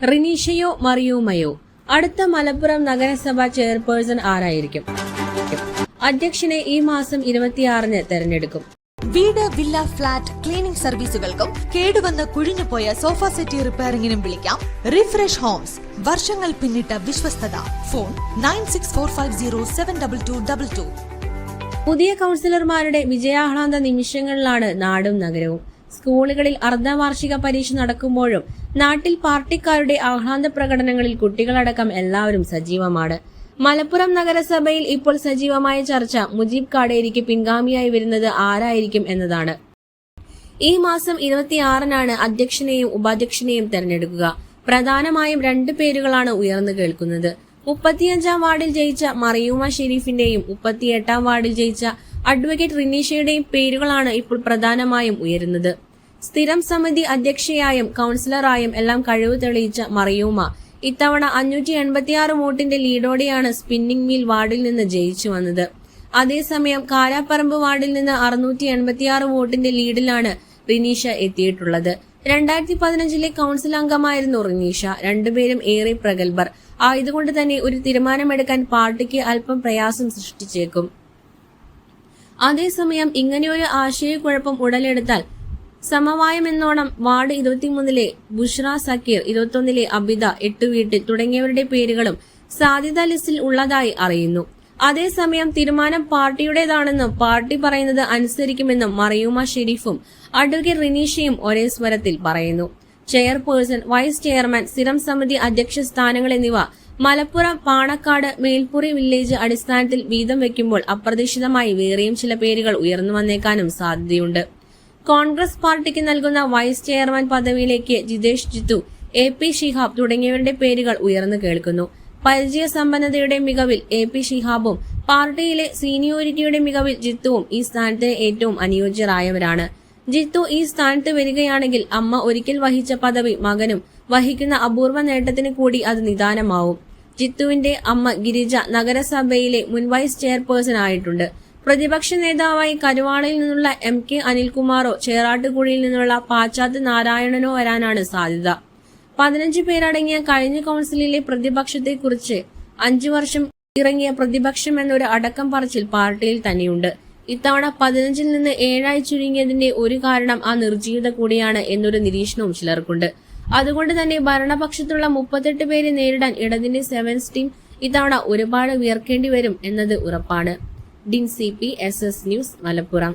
റിനീഷയോ മറിയൂമയോ? അടുത്ത മലപ്പുറം നഗരസഭ ചെയർപേഴ്സൺ ആരായിരിക്കും? അധ്യക്ഷനെ ഈ മാസം 26-ന് തെരഞ്ഞെടുക്കും. വീട്, വില്ല, ഫ്ളാറ്റ് ക്ലീനിംഗ് സർവീസുകൾക്കും കേടുവന്ന് കുഴിഞ്ഞുപോയ സോഫ സെറ്റി റിപ്പയറിംഗിനും വിളിക്കാം റിഫ്രഷ് ഹോംസ്. വർഷങ്ങൾ പിന്നിട്ട വിശ്വസ്തത. ഫോൺ 9645072222. പുതിയ കൌൺസിലർമാരുടെ വിജയാഹ്ലാദ നിമിഷങ്ങളിലാണ് നാടും നഗരവും. സ്കൂളുകളിൽ അർദ്ധവാർഷിക പരീക്ഷ നടക്കുമ്പോഴും നാട്ടിൽ പാർട്ടിക്കാരുടെ ആഹ്ലാദ പ്രകടനങ്ങളിൽ കുട്ടികളടക്കം എല്ലാവരും സജീവമാണ്. മലപ്പുറം നഗരസഭയിൽ ഇപ്പോൾ സജീവമായ ചർച്ച മുജീബ് കാടേരിക്ക് പിൻഗാമിയായി വരുന്നത് ആരായിരിക്കും എന്നതാണ്. ഈ മാസം 26-നാണ് അധ്യക്ഷനെയും ഉപാധ്യക്ഷനെയും തെരഞ്ഞെടുക്കുക. പ്രധാനമായും 2 പേരുകളാണ് ഉയർന്നു കേൾക്കുന്നത്. 35-ാം വാർഡിൽ ജയിച്ച മറിയൂമ ഷെരീഫിന്റെയും 38-ാം വാർഡിൽ ജയിച്ച അഡ്വക്കേറ്റ് റിനീഷയുടെയും പേരുകളാണ് ഇപ്പോൾ പ്രധാനമായും ഉയരുന്നത്. സ്ഥിരം സമിതി അധ്യക്ഷയായും കൌൺസിലറായും എല്ലാം കഴിവ് തെളിയിച്ച മറിയൂമ ഇത്തവണ 586 വോട്ടിന്റെ ലീഡോടെയാണ് സ്പിന്നിംഗ് മിൽ വാർഡിൽ നിന്ന് ജയിച്ചു വന്നത്. അതേസമയം കാരാപ്പറമ്പ് വാർഡിൽ നിന്ന് 686 വോട്ടിന്റെ ലീഡിലാണ് റിനീഷ എത്തിയിട്ടുള്ളത്. 2015-ലെ കൌൺസിൽ അംഗമായിരുന്നു റിനീഷ. രണ്ടുപേരും ഏറെ പ്രഗത്ഭർ ആയതുകൊണ്ട് തന്നെ ഒരു തീരുമാനമെടുക്കാൻ പാർട്ടിക്ക് അല്പം പ്രയാസം സൃഷ്ടിച്ചേക്കും. അതേസമയം ഇങ്ങനെയൊരു ആശയക്കുഴപ്പം ഉടലെടുത്താൽ സമവായമെന്നോണം വാർഡ് 23-ലെ ബുഷ്ര സക്കീർ, 21-ലെ അബിദ, 8 വീട്ടിൽ തുടങ്ങിയവരുടെ പേരുകളും സാധ്യതാ ലിസ്റ്റിൽ ഉള്ളതായി അറിയുന്നു. അതേസമയം തീരുമാനം പാർട്ടിയുടേതാണെന്നും പാർട്ടി പറയുന്നത് അനുസരിക്കുമെന്നും മറിയൂമ ഷെരീഫും അഡ്വക്കേറ്റ് റിനീഷയും ഒരേ സ്വരത്തിൽ പറയുന്നു. ചെയർപേഴ്സൺ, വൈസ് ചെയർമാൻ, സ്ഥിരം സമിതി അധ്യക്ഷ സ്ഥാനങ്ങൾ എന്നിവ മലപ്പുറം, പാണക്കാട്, മേൽപ്പുറി വില്ലേജ് അടിസ്ഥാനത്തിൽ വീതം വെക്കുമ്പോൾ അപ്രതീക്ഷിതമായി വേറെയും ചില പേരുകൾ ഉയർന്നു വന്നേക്കാനും സാധ്യതയുണ്ട്. കോൺഗ്രസ് പാർട്ടിക്ക് നൽകുന്ന വൈസ് ചെയർമാൻ പദവിയിലേക്ക് ജിതേഷ് ജിത്തു, AP ഷിഹാബ് തുടങ്ങിയവരുടെ പേരുകൾ ഉയർന്നു കേൾക്കുന്നു. പരിചയസമ്പന്നതയുടെ മികവിൽ AP ഷിഹാബും പാർട്ടിയിലെ സീനിയോരിറ്റിയുടെ മികവിൽ ജിത്തുവും ഈ സ്ഥാനത്തിന് ഏറ്റവും അനുയോജ്യരായവരാണ്. ജിത്തു ഈ സ്ഥാനത്ത് വരികയാണെങ്കിൽ അമ്മ ഒരിക്കൽ വഹിച്ച പദവി മകനും വഹിക്കുന്ന അപൂർവ നേട്ടത്തിന് കൂടി അത് നിദാനമാവും. ജിത്തുവിന്റെ അമ്മ ഗിരിജ നഗരസഭയിലെ മുൻ വൈസ് ചെയർപേഴ്സൺ ആയിട്ടുണ്ട്. പ്രതിപക്ഷ നേതാവായി കരുവാളയിൽ നിന്നുള്ള MK അനിൽകുമാറോ ചേറാട്ടുകുഴിയിൽ നിന്നുള്ള പാച്ചാത്ത് നാരായണനോ വരാനാണ് സാധ്യത. 15 പേരടങ്ങിയ കഴിഞ്ഞ കൌൺസിലിലെ പ്രതിപക്ഷത്തെക്കുറിച്ച് 5 വർഷം ഇറങ്ങിയ പ്രതിപക്ഷം എന്നൊരു അടക്കം പറച്ചിൽ പാർട്ടിയിൽ തന്നെയുണ്ട്. ഇത്തവണ 15-ൽ നിന്ന് 7-ആയി ചുരുങ്ങിയതിന്റെ ഒരു കാരണം ആ നിർജ്ജീവത കൂടിയാണ് എന്നൊരു നിരീക്ഷണവും ചിലർക്കുണ്ട്. അതുകൊണ്ട് തന്നെ ഭരണപക്ഷത്തുള്ള 38 പേരെ നേരിടാൻ ഇടതിന്റെ 7th ടീം ഇത്തവണ ഒരുപാട് വിയർക്കേണ്ടി വരും എന്നത് ഉറപ്പാണ്. DIN CP SS news, Malappuram.